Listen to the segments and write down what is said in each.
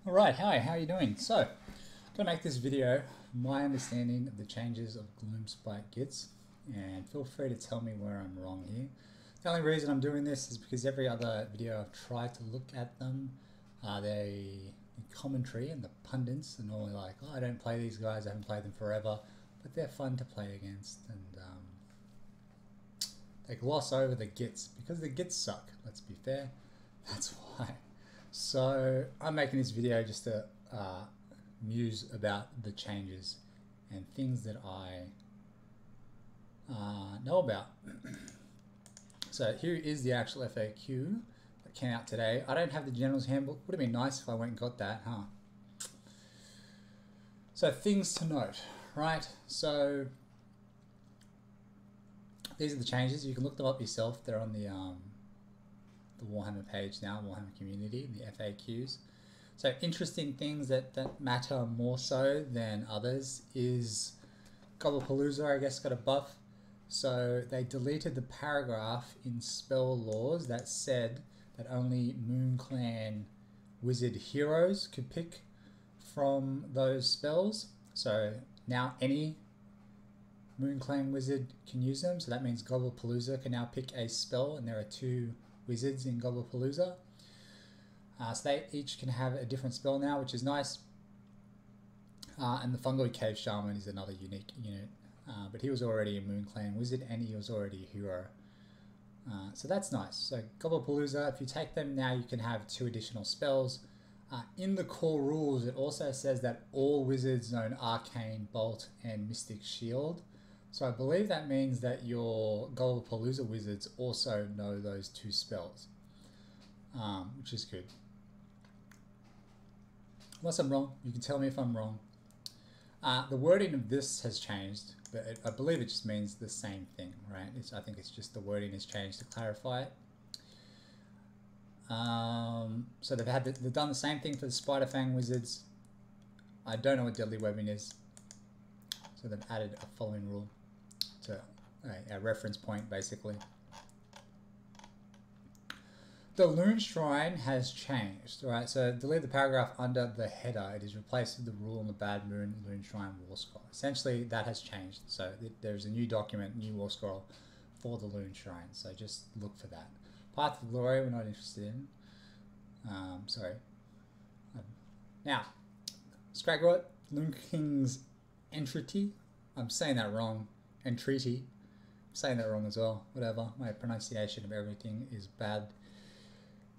Alright, hi, how are you doing? So, I'm going to make this video my understanding of the changes of Gloomspite Gitz, and feel free to tell me where I'm wrong here. The only reason I'm doing this is because every other video I've tried to look at them, the commentary and the pundits are normally like, oh, I don't play these guys, I haven't played them forever, but they're fun to play against, and they gloss over the Gitz, because the Gitz suck, let's be fair, that's why. So I'm making this video just to muse about the changes and things that I know about. So here is the actual FAQ that came out today. I don't have the General's Handbook. Would have been nice if I went and got that, huh? So things to note, right? So these are the changes. You can look them up yourself. They're on the Warhammer page now, Warhammer community, the FAQs. So interesting things that matter more so than others is Gobblepalooza, I guess, got a buff. So they deleted the paragraph in spell laws that said that only Moon Clan wizard heroes could pick from those spells. So now any Moon Clan wizard can use them. So that means Gobblepalooza can now pick a spell, and there are 2 wizards in Gobblepalooza. So they each can have a different spell now, which is nice. And the Fungal Cave Shaman is another unique unit. But he was already a Moon Clan wizard and he was already a hero. So that's nice. So Gobblepalooza, if you take them now, you can have 2 additional spells. In the core rules, it also says that all wizards know Arcane Bolt and Mystic Shield. So I believe that means that your Gobblepalooza wizards also know those 2 spells, which is good. Unless I'm wrong, you can tell me if I'm wrong. The wording of this has changed, but I believe it just means the same thing, right? I think it's just the wording has changed to clarify it. So they've done the same thing for the Spider Fang wizards. I don't know what Deadly Webbing is, so they've added a following rule to a reference point, basically. The Loon Shrine has changed, right? So delete the paragraph under the header. It is replaced with the rule on the Bad Moon Loon Shrine War Scroll. Essentially, that has changed. So there's a new document, new War Scroll for the Loon Shrine. So just look for that. Path of Glory, we're not interested in. Sorry. Now, Scragrot, Loon King's Entreaty. I'm saying that wrong. Entreaty. I'm saying that wrong as well. Whatever. My pronunciation of everything is bad.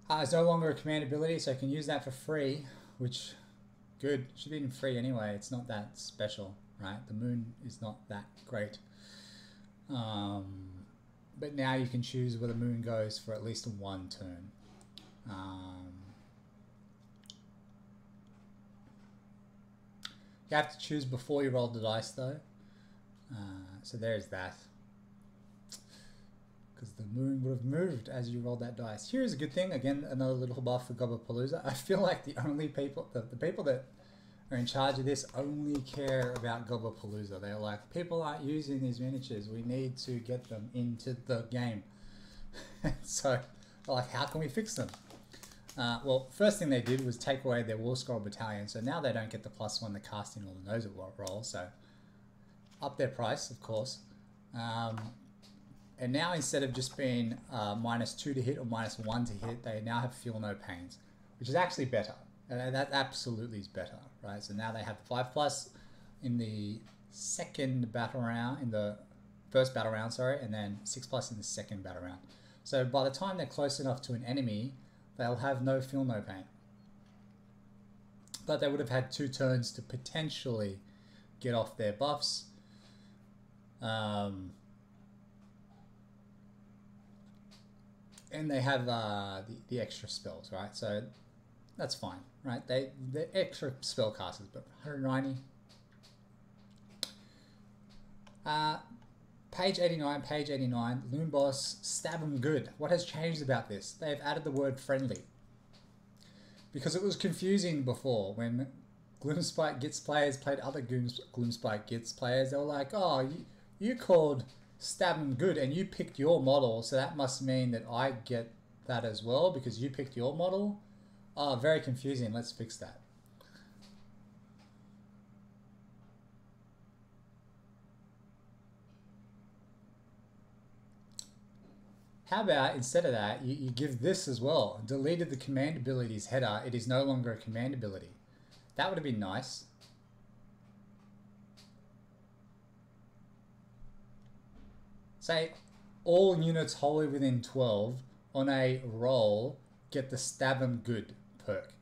It's no longer a command ability, so I can use that for free, which, good. Should be free anyway. It's not that special, right? The moon is not that great. But now you can choose where the moon goes for at least 1 turn. You have to choose before you roll the dice, though. So there's that. Because the moon would have moved as you rolled that dice. Here's a good thing. Again, another little buff for Gobblepalooza. I feel like the only people, the people that are in charge of this only care about Gobblepalooza. They're like, people aren't using these miniatures. We need to get them into the game. So, they're like, how can we fix them? Well, first thing they did was take away their War Scroll Battalion. So now they don't get the +1 the casting or the nose roll. So, up their price, of course. And now instead of just being -2 to hit or -1 to hit, they now have Feel No Pains, which is actually better. That absolutely is better, right? So now they have the 5+ in the second battle round, in the first battle round, sorry, and then 6+ in the second battle round. So by the time they're close enough to an enemy, they'll have no Feel No Pain. But they would have had 2 turns to potentially get off their buffs. And they have the extra spells, right? So that's fine, right? They're extra spell casters, but 190. Page 89, Loon Boss, Stab 'em Good. What has changed about this? They've added the word friendly. Because it was confusing before when Gloomspite Gitz players played other Gloomspite Gitz players. They were like, oh, you called Stab 'em Good and you picked your model, so that must mean that I get that as well because you picked your model. Oh, very confusing. Let's fix that. How about instead of that, you give this as well. Deleted the command ability's header. It is no longer a command ability. That would have been nice. Say all units wholly within 12 on a roll get the Stab 'em Good perk.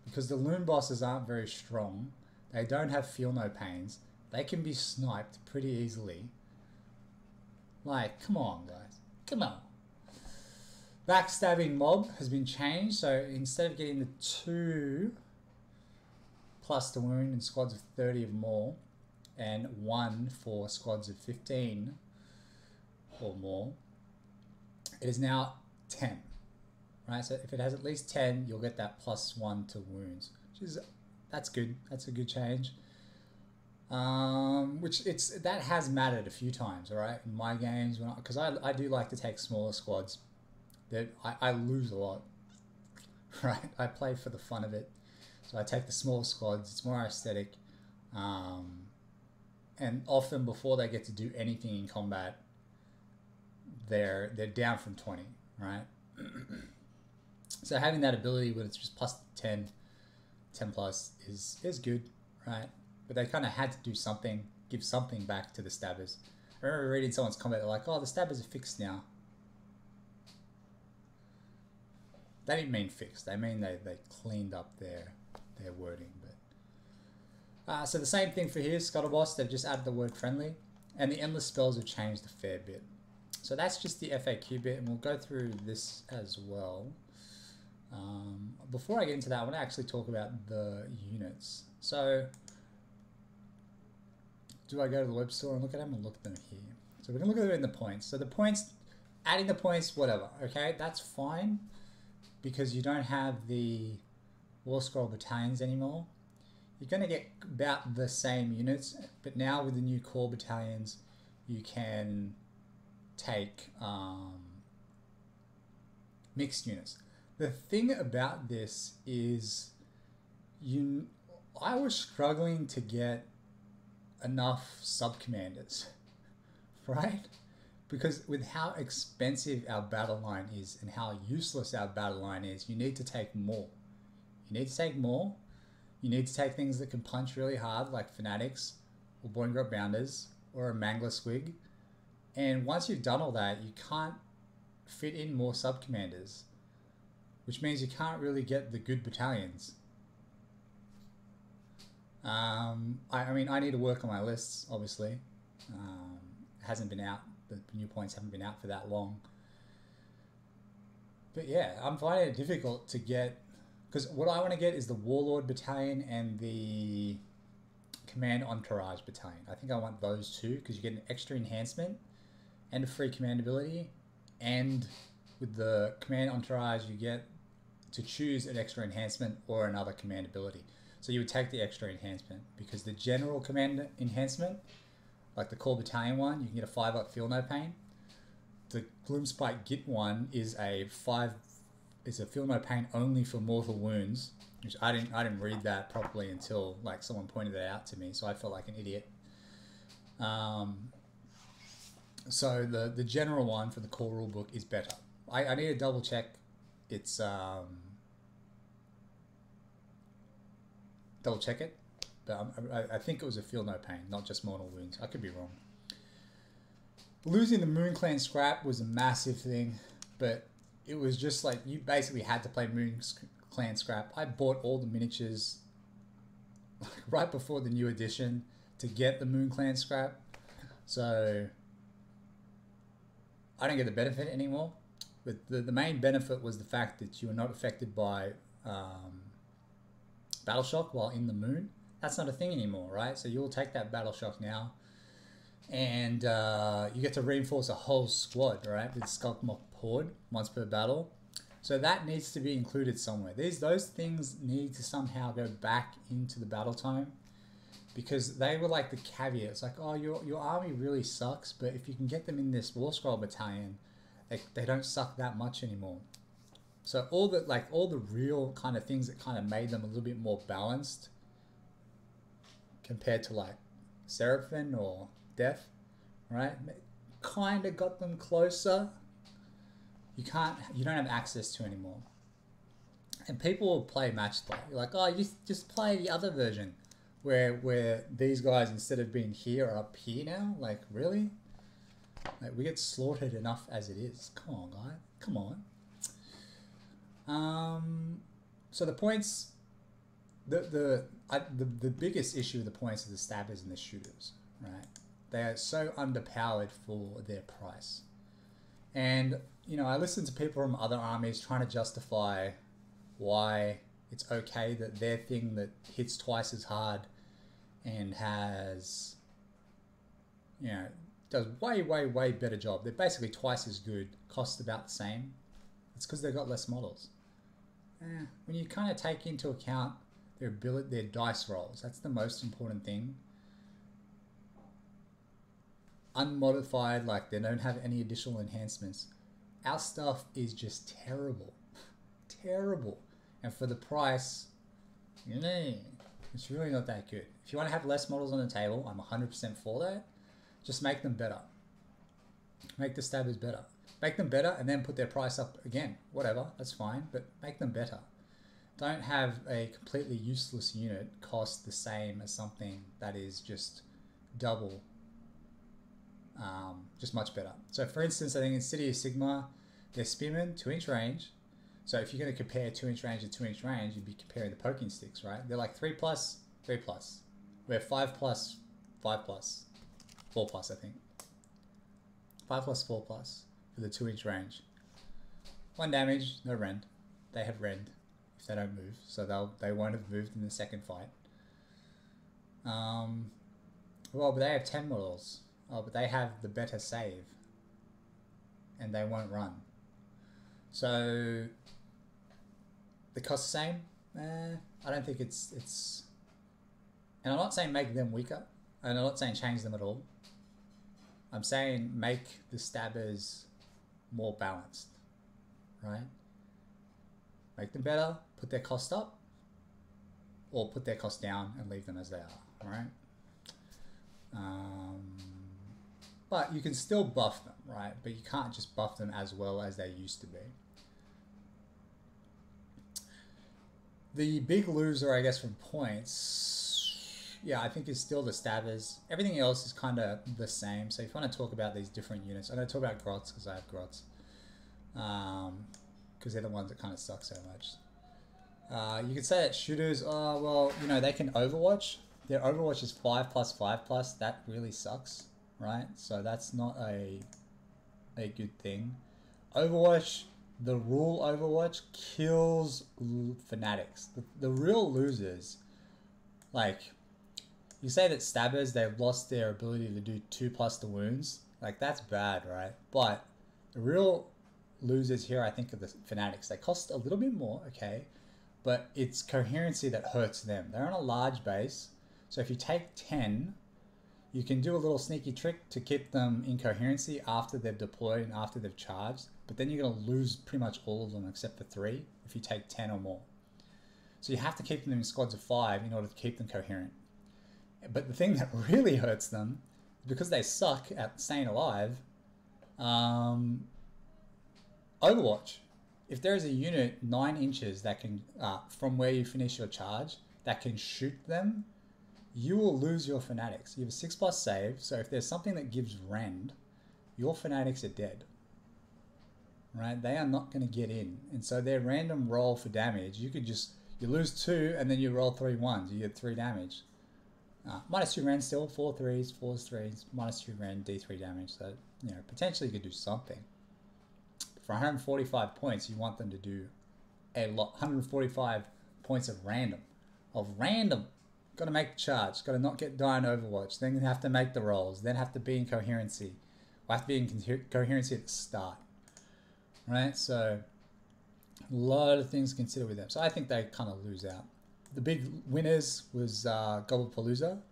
Because the loon bosses aren't very strong. They don't have feel no pains. They can be sniped pretty easily. Like, come on, guys. Come on. Backstabbing Mob has been changed. So instead of getting the 2 plus the wound in squads of 30 or more, and 1 for squads of 15 or more, it is now 10. Right? So if it has at least 10, you'll get that +1 to wounds. That's good. That's a good change. That has mattered a few times, all right, in my games, because I do like to take smaller squads. That I lose a lot, right? I play for the fun of it, so I take the small squads. It's more aesthetic, and often before they get to do anything in combat, they're down from 20, right? So having that ability when it's just plus 10 plus is good, right? But they kind of had to do something, give something back to the stabbers. I remember reading someone's comment, they're like, oh, the stabbers are fixed now. They didn't mean fixed. They mean they cleaned up their wording. But so the same thing for here, Scuttleboss, they've just added the word friendly. And the endless spells have changed a fair bit. So that's just the FAQ bit, and we'll go through this as well. Before I get into that, I want to actually talk about the units. So do I go to the web store and look at them, or look at them here? So we can look at them in the points. So the points, adding the points, whatever, okay, that's fine, because you don't have the War Scroll battalions anymore. You're going to get about the same units, but now with the new core battalions, you can take mixed units. The thing about this is I was struggling to get enough sub-commanders, right? Because with how expensive our battle line is and how useless our battle line is, you need to take more. You need to take more. You need to take things that can punch really hard, like fanatics, or Boingrot Bounders, or a Mangler Squig. And once you've done all that, you can't fit in more sub-commanders, which means you can't really get the good battalions. I mean, I need to work on my lists, obviously. It hasn't been out, the new points haven't been out for that long. But yeah, I'm finding it difficult to get, because what I want to get is the Warlord Battalion and the Command Entourage Battalion. I think I want those two, because you get an extra enhancement and a free command ability, and with the Command Entourage you get to choose an extra enhancement or another command ability. So you would take the extra enhancement, because the general command enhancement, like the core battalion one, you can get a 5-up feel no pain. The Gloomspite Gitz one is a feel no pain only for mortal wounds, which I didn't read that properly until like someone pointed it out to me, so I felt like an idiot. So the general one for the core rulebook is better. I need to double check. It's double check it, but I think it was a feel no pain, not just mortal wounds. I could be wrong. Losing the Moon Clan scrap was a massive thing, but it was just like you basically had to play Moon Clan scrap. I bought all the miniatures right before the new edition to get the Moon Clan scrap, so I don't get the benefit anymore. But the main benefit was the fact that you were not affected by Battle Shock while in the moon. That's not a thing anymore, right? So you'll take that Battle Shock now, and you get to reinforce a whole squad, right, with Skullmock Horde once per battle. So that needs to be included somewhere. Those things need to somehow go back into the battle time, because they were like the caveat. It's like, oh, your army really sucks, but if you can get them in this War Scroll battalion, they don't suck that much anymore. So all the real kind of things that kind of made them a little bit more balanced compared to like Seraphim or Death, right? Kind of got them closer, you don't have access to anymore. And people will play match play. You're like, oh, you just play the other version where these guys, instead of being here, are up here now. Like, really? Like, we get slaughtered enough as it is. Come on, guy. Come on. So the points, the biggest issue with the points are the stabbers and the shooters, right? They are so underpowered for their price. And, you know, I listen to people from other armies trying to justify why it's okay that their thing that hits twice as hard and has, you know, does way better job. They're basically twice as good, cost about the same. It's because they've got less models. When you kind of take into account their ability, their dice rolls, that's the most important thing. Unmodified, like they don't have any additional enhancements. Our stuff is just terrible. Terrible. And for the price, it's really not that good. If you want to have less models on the table, I'm 100% for that. Just make them better. Make the stabbers better. Make them better and then put their price up again. Whatever, that's fine, but make them better. Don't have a completely useless unit cost the same as something that is just double. Just much better. So for instance, I think in City of Sigmar, they're spearmen, 2-inch range. So if you're going to compare 2-inch range to 2-inch range, you'd be comparing the poking sticks, right? They're like 3+, 3+. We're 5+, 5+, 4+, I think. 5+, 4+ for the 2-inch range. 1 damage, no rend. They have rend if they don't move, so they won't have moved in the second fight. Well, but they have 10 models. Oh, but they have the better save, and they won't run. So the cost the same. I don't think it's. And I'm not saying make them weaker, and I'm not saying change them at all. I'm saying make the stabbers more balanced, right? Make them better, put their cost up, or put their cost down and leave them as they are, right? But you can still buff them, right? But you can't just buff them as well as they used to be. The big loser, I guess, from points, yeah, I think is still the stabbers. Everything else is kind of the same. So if you want to talk about these different units, I'm going to talk about grots because I have grots. Because they're the ones that kind of suck so much. You could say that shooters, oh, well, you know, they can Overwatch. Their Overwatch is 5+, 5+. That really sucks, right? So that's not a good thing. Overwatch, the rule Overwatch kills fanatics. The real losers, like, you say that stabbers, they've lost their ability to do 2+ the wounds. Like, that's bad, right? But the real losers here, I think, are the fanatics. They cost a little bit more, okay? But it's coherency that hurts them. They're on a large base. So if you take 10, you can do a little sneaky trick to keep them in coherency after they've deployed and after they've charged. But then you're going to lose pretty much all of them except for 3 if you take 10 or more. So you have to keep them in squads of 5 in order to keep them coherent. But the thing that really hurts them, because they suck at staying alive, Overwatch. If there is a unit 9 inches that can, from where you finish your charge, that can shoot them, you will lose your fanatics. You have a 6+ save, so if there's something that gives rend, your fanatics are dead. Right? They are not going to get in. And so their random roll for damage, you lose 2 and then you roll 3 1s. You get 3 damage. -2 rend still, 4 3s, 4 3s, -2 rend, D3 damage. So, you know, potentially you could do something. For 145 points, you want them to do a lot. 145 points of random. Got to make the charge. Got to not get die in Overwatch. Then you have to make the rolls. Then have to be in coherency. We'll have to be in coherency at the start. Right? So, a lot of things to consider with them. So, I think they kind of lose out. The big winners was Gobblepalooza.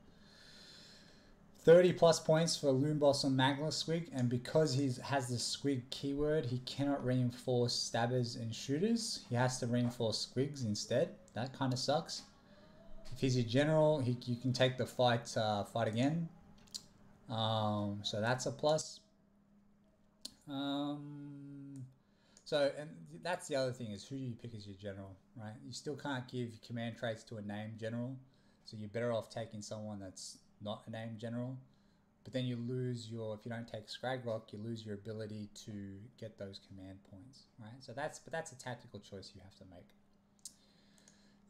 30+ points for Loon Boss on Magla Squig, and because he has the Squig keyword, he cannot reinforce stabbers and shooters. He has to reinforce Squigs instead. That kind of sucks. If he's your general, you can take the fight again. So that's a plus. So, and that's the other thing, is who do you pick as your general, right? You still can't give command traits to a named general, so you're better off taking someone that's not a named general. But then you lose your, if you don't take Scragrock, you lose your ability to get those command points, right? So that's a tactical choice you have to make.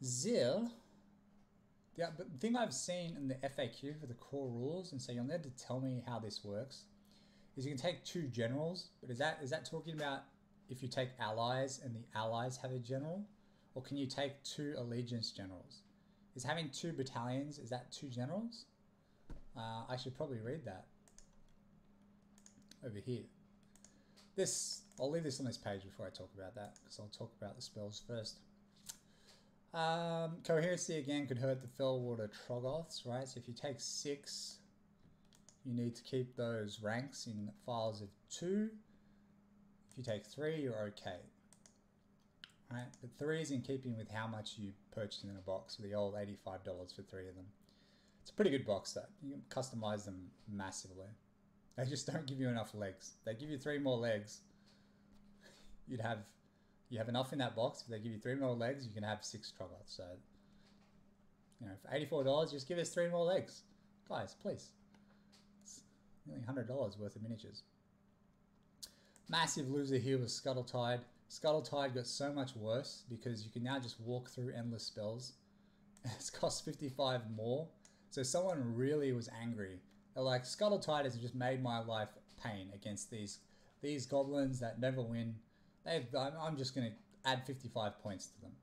Zil, yeah, but the thing I've seen in the FAQ for the core rules, and so you'll need to tell me how this works, is you can take 2 generals, but is that talking about if you take allies and the allies have a general, or can you take 2 allegiance generals? Is having 2 battalions, is that 2 generals? I should probably read that over here. I'll leave this on this page before I talk about that, because I'll talk about the spells first. Coherency again could hurt the Fellwater Troggoths, right? So if you take 6, you need to keep those ranks in files of 2. If you take 3, you're okay. Right? But 3 is in keeping with how much you purchased in a box, for the old $85 for 3 of them. It's a pretty good box though. You can customize them massively. They just don't give you enough legs. They give you 3 more legs. You have enough in that box. If they give you 3 more legs, you can have 6 Troggoths. So, you know, for $84, just give us 3 more legs. Guys, please. It's nearly $100 worth of miniatures. Massive loser here was Scuttletide. Scuttletide got so much worse because you can now just walk through endless spells. It's cost 55 more. So someone really was angry. They're like, Scuttletide has just made my life pain against these goblins that never win. I'm just going to add 55 points to them.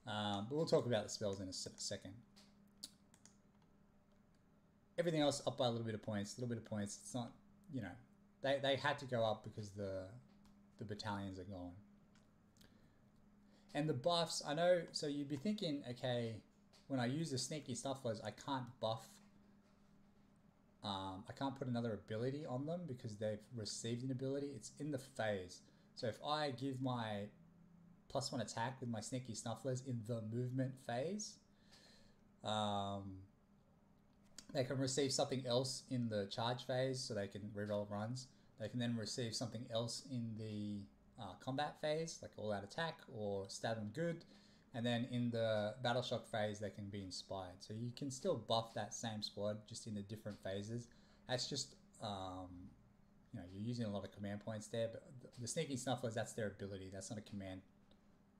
But we'll talk about the spells in a second. Everything else up by a little bit of points. It's not, you know, they had to go up because the battalions are gone. And the buffs, I know, so you'd be thinking, okay, when I use the sneaky snufflers, I can't buff, I can't put another ability on them because they've received an ability. It's in the phase. So if I give my +1 attack with my sneaky snufflers in the movement phase, they can receive something else in the charge phase, so they can reroll runs. They can then receive something else in the combat phase, like all-out attack or stab them good. And then in the battle shock phase, they can be inspired. So you can still buff that same squad, just in the different phases. That's just, you know, you're using a lot of command points there, but the sneaky snufflers, that's their ability. That's not a command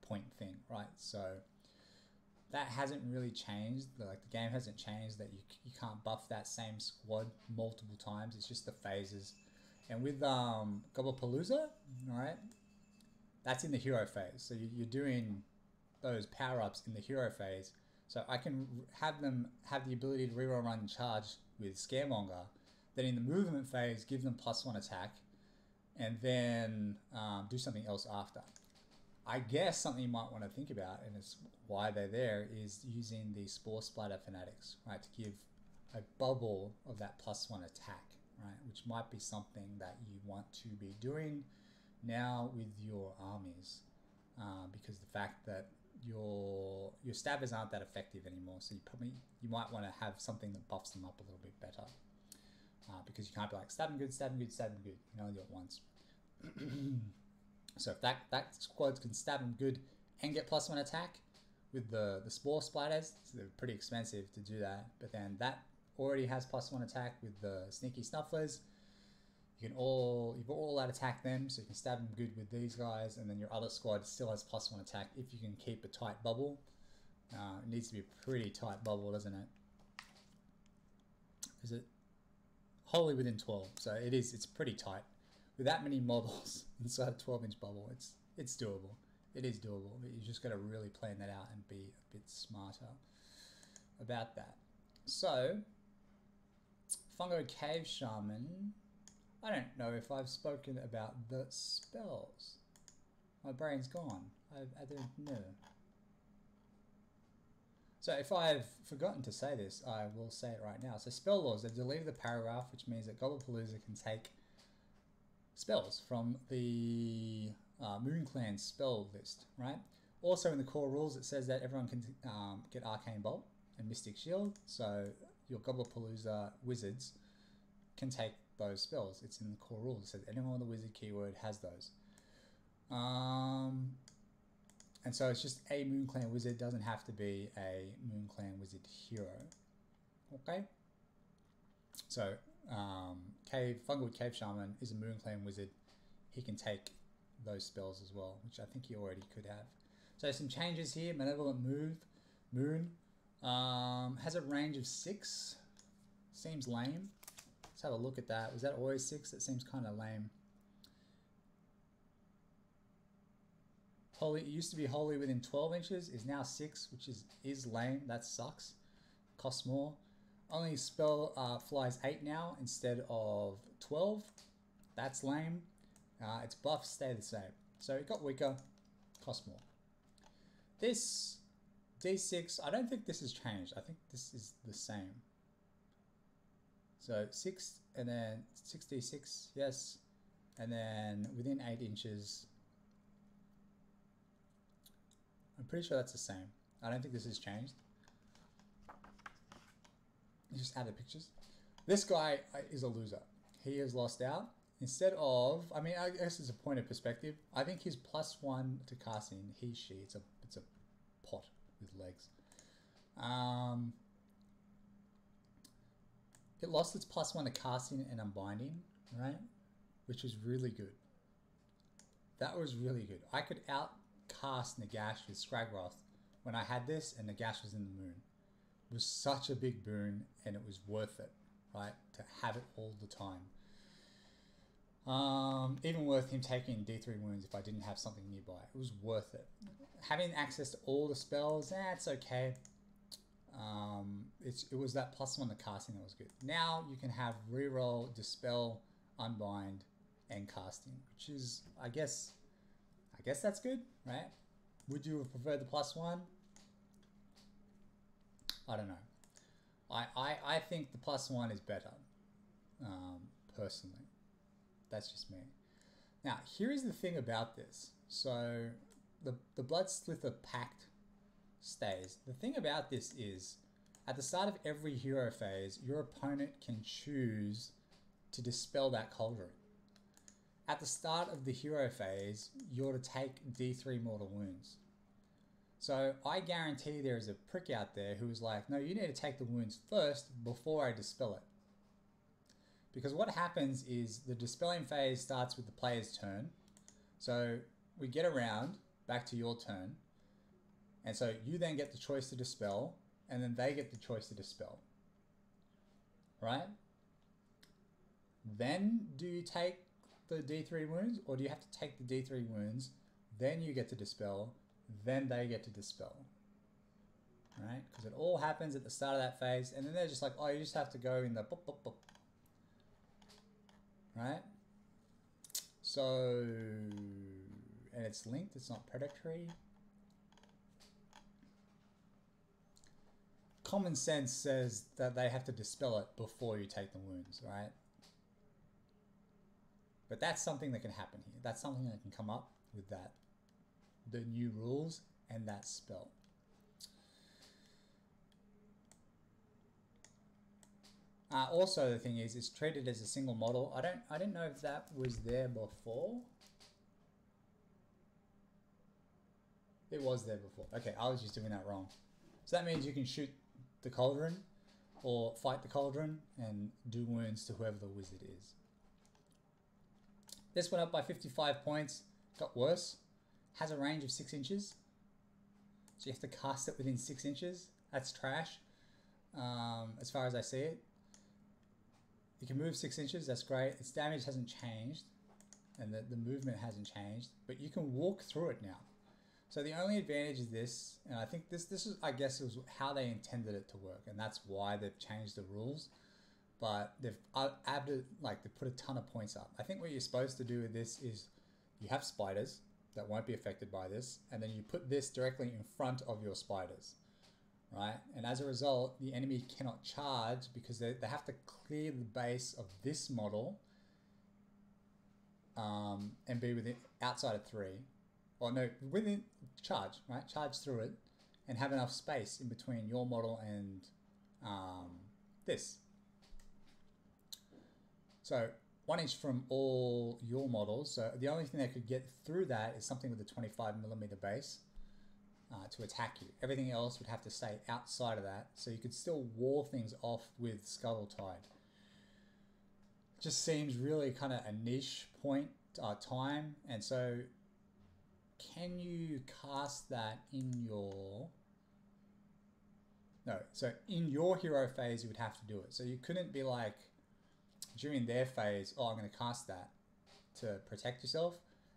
point thing, right? So that hasn't really changed. Like, the game hasn't changed that you can't buff that same squad multiple times. It's just the phases. And with Gobblepalooza, all right, that's in the hero phase. So you're doing those power-ups in the hero phase. So I can have them have the ability to reroll run and charge with Scaremonger. Then in the movement phase, give them +1 attack. And then do something else after. I guess something you might want to think about, and it's why they're there, is using the Sporesplatta fanatics, right, to give a bubble of that +1 attack, right, which might be something that you want to be doing now with your armies, because the fact that your stabbers aren't that effective anymore, so you might want to have something that buffs them up a little bit better, because you can't be like stab them good, stab them good, stab them good. You can only do it once. So if that squad can stab them good and get +1 attack with the spore splatters, so they're pretty expensive to do that. But then that already has +1 attack with the sneaky snufflers. You've all out attack them, so you can stab them good with these guys, and then your other squad still has +1 attack if you can keep a tight bubble. It needs to be a pretty tight bubble, doesn't it? Is it wholly within 12? So it's pretty tight. With that many models inside a 12-inch bubble, it's doable. It is doable, but you just got to really plan that out and be a bit smarter about that. So, Fungal Cave Shaman. I don't know if I've spoken about the spells. My brain's gone. I don't know. So if I've forgotten to say this, I will say it right now. So spell laws, they've deleted the paragraph, which means that Gobblepalooza can take spells from the Moon Clan spell list, right? Also in the core rules, it says that everyone can get Arcane Bolt and Mystic Shield. So your Gobblepalooza wizards can take those spells. It's in the core rules. It says anyone with a wizard keyword has those. And so it's just a Moon Clan wizard. It doesn't have to be a Moon Clan wizard hero. Okay. So Fungal Cave Shaman is a Moon Clan wizard. He can take those spells as well, which I think he already could have. So some changes here. Malevolent Moon has a range of 6. Seems lame. Let's have a look at that. Was that always 6? That seems kind of lame. Holy, it used to be holy within 12 inches, is now 6, which is lame. That sucks. Costs more. Only spell flies 8 now instead of 12. That's lame. Its buffs stay the same. So it got weaker, cost more. This D6, I don't think this has changed. I think this is the same. So 6 and then 6d6, yes. And then within 8 inches, I'm pretty sure that's the same. I don't think this has changed. You just added pictures. This guy is a loser. He has lost out. Instead of, I mean, I guess it's a point of perspective. I think his +1 to casting, she, it's a pot with legs. It lost its +1 to casting and unbinding, right? Which was really good. That was really good. I could outcast Nagash with Scragroth when I had this and Nagash was in the moon. It was such a big boon and it was worth it, right? To have it all the time. Even worth him taking D3 wounds if I didn't have something nearby. It was worth it. Having access to all the spells, it's okay. It was that +1 to casting that was good. Now you can have reroll, dispel, unbind, and casting, which is, I guess that's good, right? Would you have preferred the +1? I don't know. I think the +1 is better, personally. That's just me. Now, here is the thing about this. So, the Bloodslither Pact stays. The thing about this is, at the start of every hero phase, your opponent can choose to dispel that cauldron. At the start of the hero phase, you're to take D3 mortal wounds. So, I guarantee there is a prick out there who is like, no, you need to take the wounds first before I dispel it. Because what happens is the dispelling phase starts with the player's turn. So we get around back to your turn. And so you then get the choice to dispel, and then they get the choice to dispel. Right? Then do you take the D3 wounds, or do you have to take the D3 wounds, then you get to dispel, then they get to dispel? Right? Because it all happens at the start of that phase, and then they're just like, oh, you just have to go in the boop, boop, boop. Right? So, and it's linked, it's not predatory. Common sense says that they have to dispel it before you take the wounds, right? But that's something that can happen here. That's something that can come up with that, the new rules and that spell. Also, the thing is, it's treated as a single model. I didn't know if that was there before. It was there before. Okay, I was just doing that wrong. So that means you can shoot the cauldron or fight the cauldron and do wounds to whoever the wizard is. This went up by 55 points. Got worse. Has a range of 6 inches. So you have to cast it within 6 inches. That's trash, as far as I see it. You can move 6 inches, that's great. Its damage hasn't changed, and the movement hasn't changed, but you can walk through it now. So the only advantage is this, and I think this is, I guess, it was how they intended it to work, and that's why they've changed the rules. But they've added, like, they put a ton of points up. I think what you're supposed to do with this is you have spiders that won't be affected by this, and then you put this directly in front of your spiders. Right, and as a result, the enemy cannot charge because they have to clear the base of this model and be within outside of 3, or no, within charge, right? Charge through it and have enough space in between your model and this. So 1 inch from all your models. So the only thing that could get through that is something with a 25mm base to attack you. Everything else would have to stay outside of that. So you could still wall things off with Scuttle Tide. Just seems really kind of a niche point time. And so can you cast that in your... No, so in your hero phase, you would have to do it. So you couldn't be like, during their phase, oh, I'm going to cast that to protect yourself.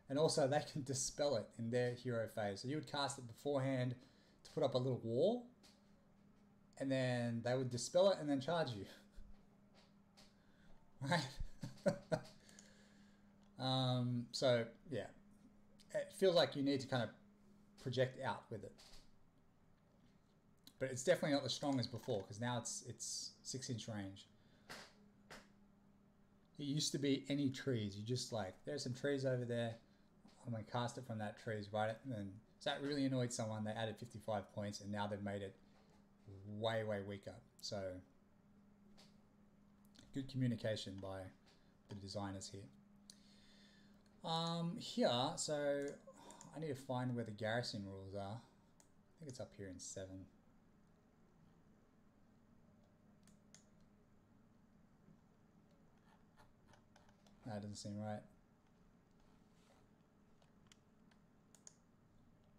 And also they can dispel it in their hero phase. So you would cast it beforehand to put up a little wall. And then they would dispel it and then charge you. Right? So, yeah. It feels like you need to kind of project out with it. But it's definitely not as strong as before, because now it's 6-inch range. It used to be any trees. You just like, there's some trees over there. I'm going to cast it from that trees, right? And then, so that really annoyed someone. They added 55 points, and now they've made it way, way weaker. So, good communication by the designers here. Here, so I need to find where the Garrison Rules are. I think it's up here in 7. That doesn't seem right.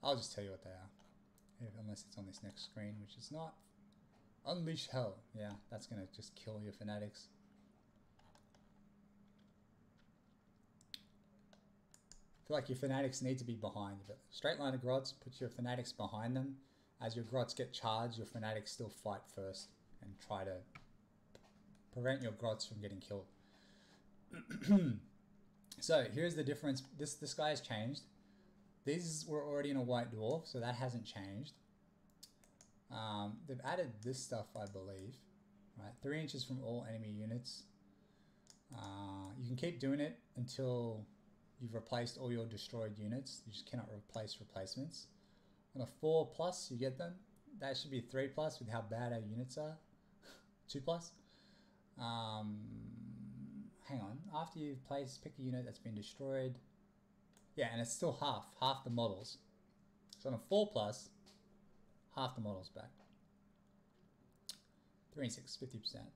I'll just tell you what they are. Unless it's on this next screen, which it's not. Unleash Hell. Yeah, that's going to just kill your fanatics. I feel like your fanatics need to be behind you. But straight line of grots, put your fanatics behind them. As your grots get charged, your fanatics still fight first and try to prevent your grots from getting killed. So here's the difference. This guy has changed. These were already in a white dwarf, so that hasn't changed. They've added this stuff, I believe. Right, 3 inches from all enemy units. You can keep doing it until you've replaced all your destroyed units. You just cannot replace replacements. On a 4+, you get them. That should be 3+ with how bad our units are. 2+. Hang on, after you've pick a unit that's been destroyed. Yeah, and it's still half the models. So on a 4+, half the models back. 3 and 6, 50%.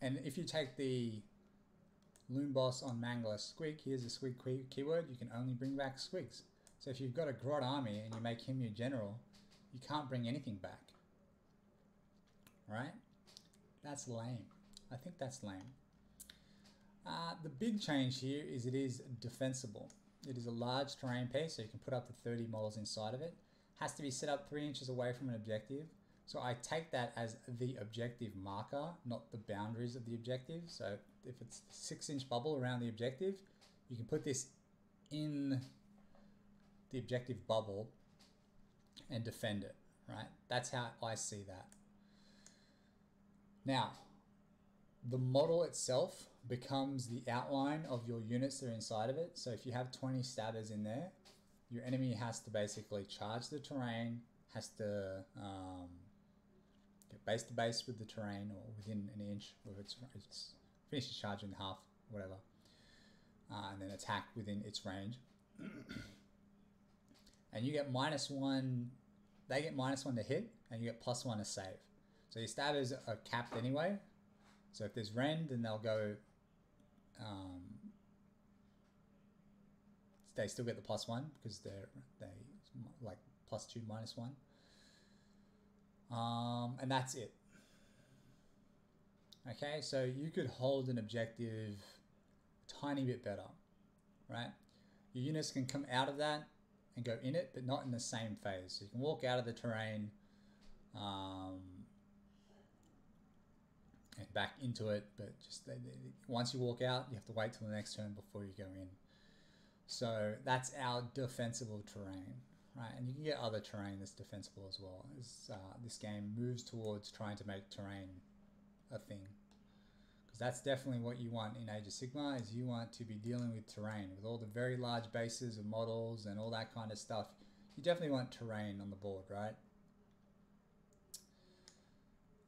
And if you take the Loom Boss on Mangler Squig, here's a Squig keyword, you can only bring back Squigs. So if you've got a Grot army and you make him your general, you can't bring anything back. Right? That's lame. I think that's lame. The big change here is it is defensible. It is a large terrain piece, so you can put up to 30 models inside of it. Has to be set up 3 inches away from an objective. So I take that as the objective marker, not the boundaries of the objective. So if it's a 6-inch bubble around the objective, you can put this in the objective bubble and defend it, right? That's how I see that. Now, the model itself becomes the outline of your units that are inside of it. So if you have 20 stabbers in there, your enemy has to basically charge the terrain, has to get base to base with the terrain or within an inch, or it's finishes charge in half, whatever, and then attack within its range. And you get -1, they get -1 to hit, and you get +1 to save. So your stabbers are capped anyway. So if there's rend, then they'll go, they still get the +1 because they like +2, -1. And that's it. Okay, so you could hold an objective a tiny bit better, right? Your units can come out of that and go in it, but not in the same phase. So you can walk out of the terrain and back into it, but just once you walk out, you have to wait till the next turn before you go in. So that's our defensible terrain, right? And you can get other terrain that's defensible as well. This game moves towards trying to make terrain a thing, because that's definitely what you want in Age of Sigmar. Is you want to be dealing with terrain with all the very large bases of models and all that kind of stuff. You definitely want terrain on the board, right?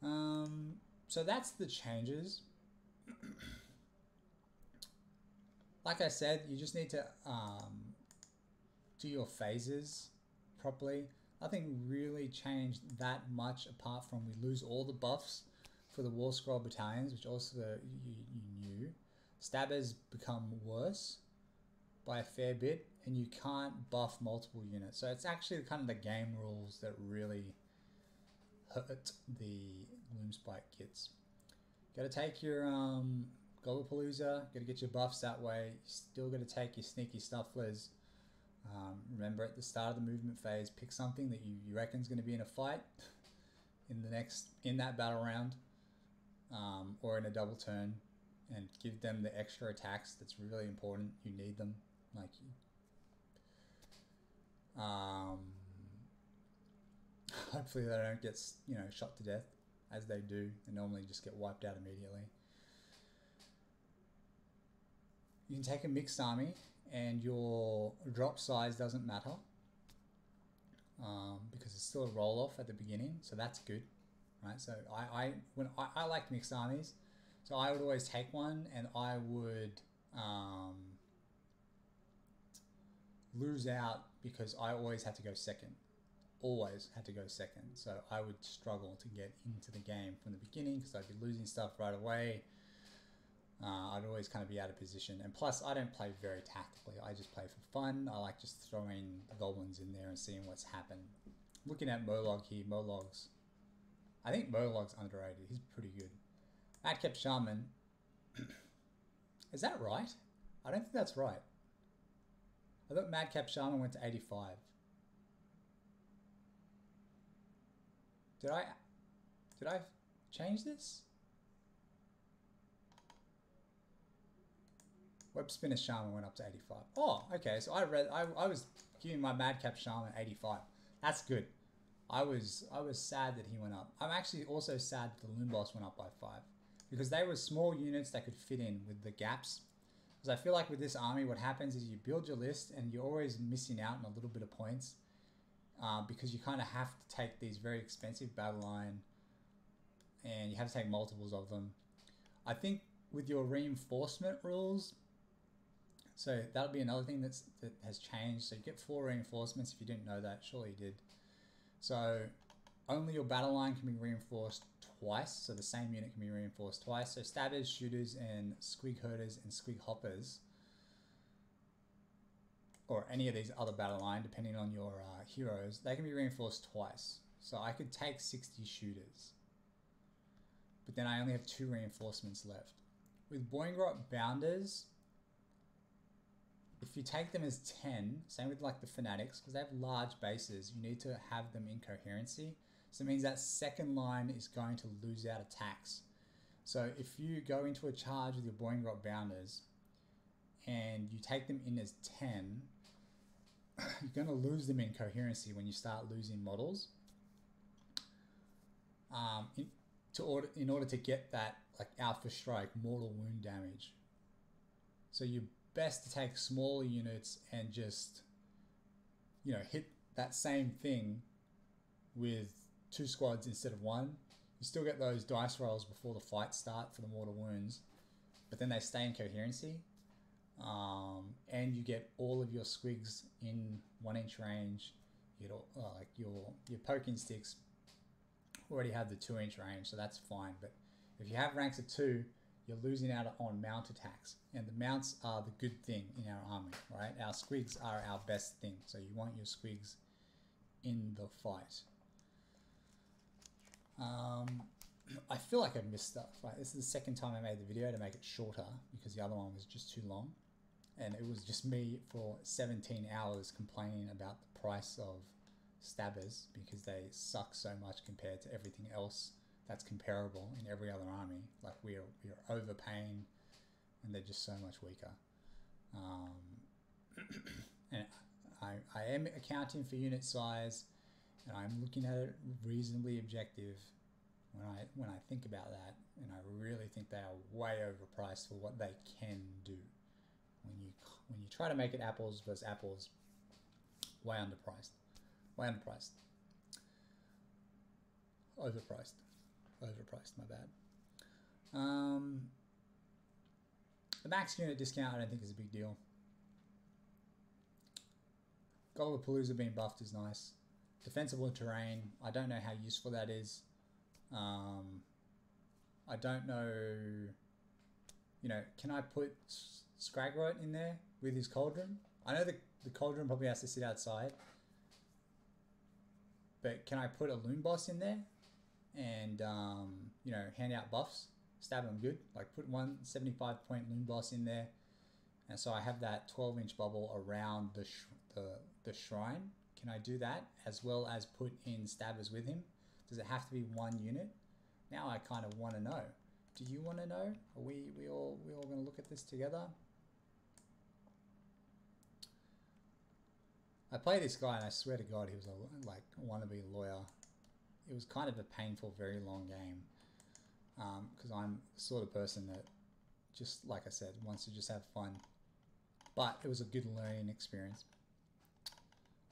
So that's the changes. Like I said, you just need to do your phases properly. Nothing really changed that much apart from we lose all the buffs for the War Scroll battalions, which also you knew. Stabbers become worse by a fair bit, and you can't buff multiple units. So it's actually kind of the game rules that really hurt the Gloomspite Gitz. Got to take your Gobblepalooza, got to get your buffs that way. You still got to take your sneaky snufflers. Remember, at the start of the movement phase, pick something that you reckon is going to be in a fight in that battle round, or in a double turn, and give them the extra attacks. That's really important. You need them. Like, hopefully they don't get shot to death, as they do. They normally just get wiped out immediately. You can take a mixed army, and your drop size doesn't matter, because it's still a roll off at the beginning, so that's good, right? So I like mixed armies, so I would always take one, and I would lose out because I always had to go second. Always had to go second, so I would struggle to get into the game from the beginning because I'd be losing stuff right away. I'd always kind of be out of position, and plus I don't play very tactically. I just play for fun. I like just throwing the goblins in there and seeing what's happened. Looking at Molog here, I think Molog's underrated. He's pretty good. Madcap Shaman, is that right? I don't think that's right. I thought Madcap Shaman went to 85. Did I change this? Web Spinner Shaman went up to 85. Oh, okay. So I was giving my Madcap Shaman 85. That's good. I was sad that he went up. I'm actually also sad that the Loom Boss went up by 5, because they were small units that could fit in with the gaps. Because I feel like with this army, what happens is you build your list and you're always missing out on a little bit of points, because you kind of have to take these very expensive battle line, and you have to take multiples of them. I think with your reinforcement rules, so that'll be another thing that has changed. So you get 4 reinforcements if you didn't know that. Surely you did. So only your battle line can be reinforced twice. So the same unit can be reinforced twice. So stabbers, shooters, and squig herders and squig hoppers, or any of these other battle line, depending on your heroes, they can be reinforced twice. So I could take 60 shooters, but then I only have 2 reinforcements left. With Boingrot Bounders, if you take them as 10, same with like the fanatics, because they have large bases, you need to have them in coherency. So it means that second line is going to lose out attacks. So if you go into a charge with your Boingrot Bounders and you take them in as 10, you're going to lose them in coherency when you start losing models. In order to get that like Alpha Strike, mortal wound damage. So you're best to take smaller units and just, hit that same thing with 2 squads instead of 1. You still get those dice rolls before the fight start for the mortal wounds, but then they stay in coherency, and you get all of your squigs in 1-inch range. Like your poking sticks already have the 2-inch range, so that's fine. But if you have ranks of 2, you're losing out on mount attacks, and the mounts are the good thing in our army, right? Our squigs are our best thing, so you want your squigs in the fight. I feel like I've missed stuff, right? This is the second time I made the video to make it shorter, because the other one was just too long, and it was just me for 17 hours complaining about the price of stabbers, because they suck so much compared to everything else that's comparable in every other army. Like we are overpaying, and they're just so much weaker. And I am accounting for unit size, and I'm looking at it reasonably objective when I think about that, and I really think they are way overpriced for what they can do. When you try to make it apples versus apples, way underpriced, overpriced. Overpriced, my bad. The max unit discount I don't think is a big deal. Golgapalooza being buffed is nice. Defensible terrain, I don't know how useful that is. I don't know, you know, can I put Scragrot in there with his cauldron? I know the cauldron probably has to sit outside, but can I put a loon boss in there and, you know, hand out buffs, stab them good, like put one 75-point loon boss in there, and so I have that 12-inch bubble around the shrine. Can I do that as well as put in stabbers with him? Does it have to be one unit? Now I kind of want to know. Do you want to know? Are we all going to look at this together? I played this guy and I swear to God he was a like wannabe lawyer. It was kind of a painful, very long game. Because I'm the sort of person that, just like I said, wants to just have fun. But it was a good learning experience.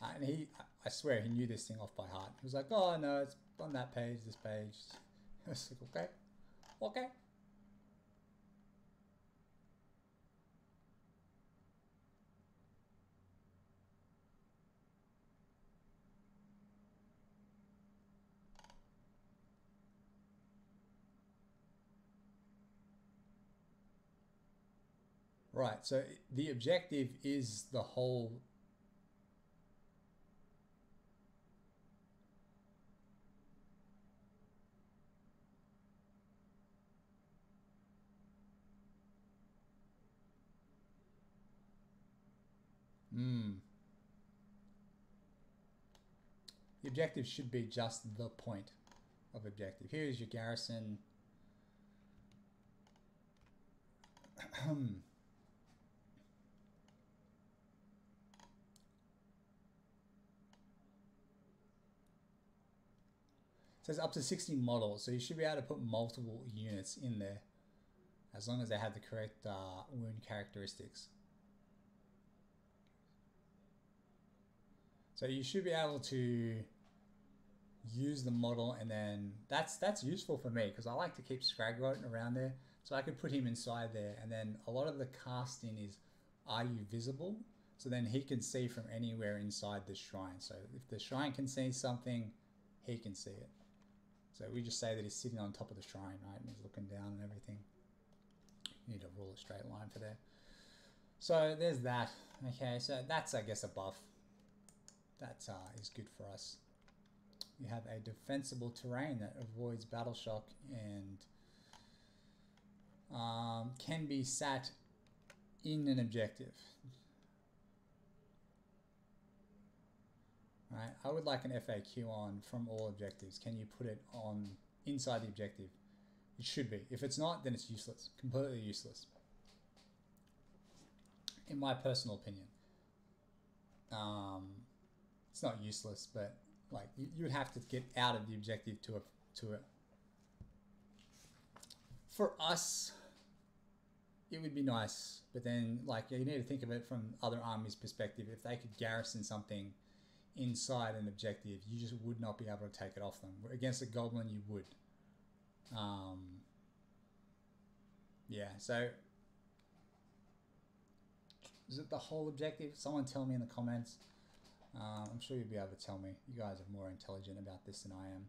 And I swear he knew this thing off by heart. He was like, oh no, it's on that page, this page. I was like, okay, okay. Right, so the objective is the whole... The objective should be just the point of objective. Here is your garrison. It says up to 60 models, so you should be able to put multiple units in there as long as they have the correct wound characteristics. So you should be able to use the model, and then that's useful for me because I like to keep Scragrot around there, so I could put him inside there, and then a lot of the casting is, are you visible? So then he can see from anywhere inside the shrine. So if the shrine can see something, he can see it. So we just say that he's sitting on top of the shrine, right, and he's looking down and everything. You need to rule a straight line for there. So there's that. Okay, so that's, I guess, a buff. That is good for us. You have a defensible terrain that avoids battle shock and can be sat in an objective. Right, I would like an FAQ on from all objectives. Can you put it on inside the objective? It should be. If it's not, then it's useless. Completely useless. In my personal opinion. It's not useless, but like you would have to get out of the objective to a. For us, it would be nice, but then like you need to think of it from other armies' perspective. If they could garrison something inside an objective, you just would not be able to take it off them. Against a goblin, you would. Yeah, so is it the whole objective? Someone tell me in the comments. I'm sure you'll be able to tell me. You guys are more intelligent about this than I am.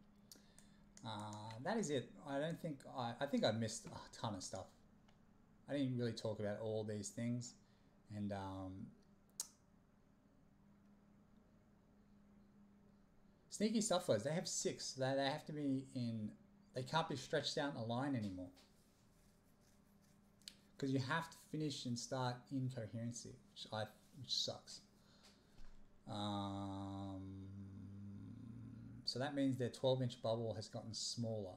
That is it. I don't think I think I missed a ton of stuff. I didn't really talk about all these things, and sneaky snufflers, they have 6. They have to be in... They can't be stretched out in a line anymore. Because you have to finish and start incoherency, which sucks. So that means their 12-inch bubble has gotten smaller.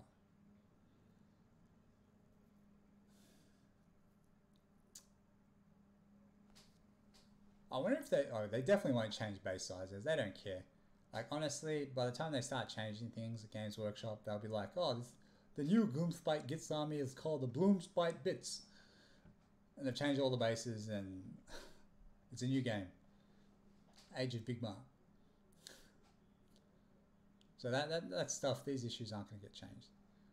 I wonder if they... Oh, they definitely won't change base sizes. They don't care. Like, honestly, by the time they start changing things at Games Workshop, they'll be like, oh, the new Gloomspite Gitz army is called the Gloomspite Gitz. And they've changed all the bases, and it's a new game. Age of Sigmar. So that stuff, these issues aren't going to get changed.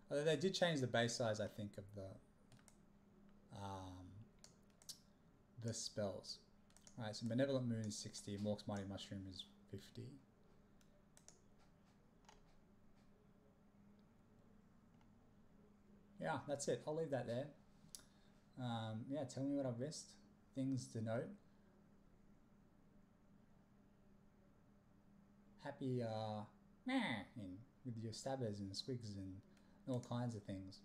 Although they did change the base size, I think, of the spells. Alright, so Benevolent Moon is 60, Mork's Mighty Mushroom is 50. Yeah, that's it. I'll leave that there. Yeah, tell me what I've missed. Things to note. Happy with your stabbers and squigs and all kinds of things.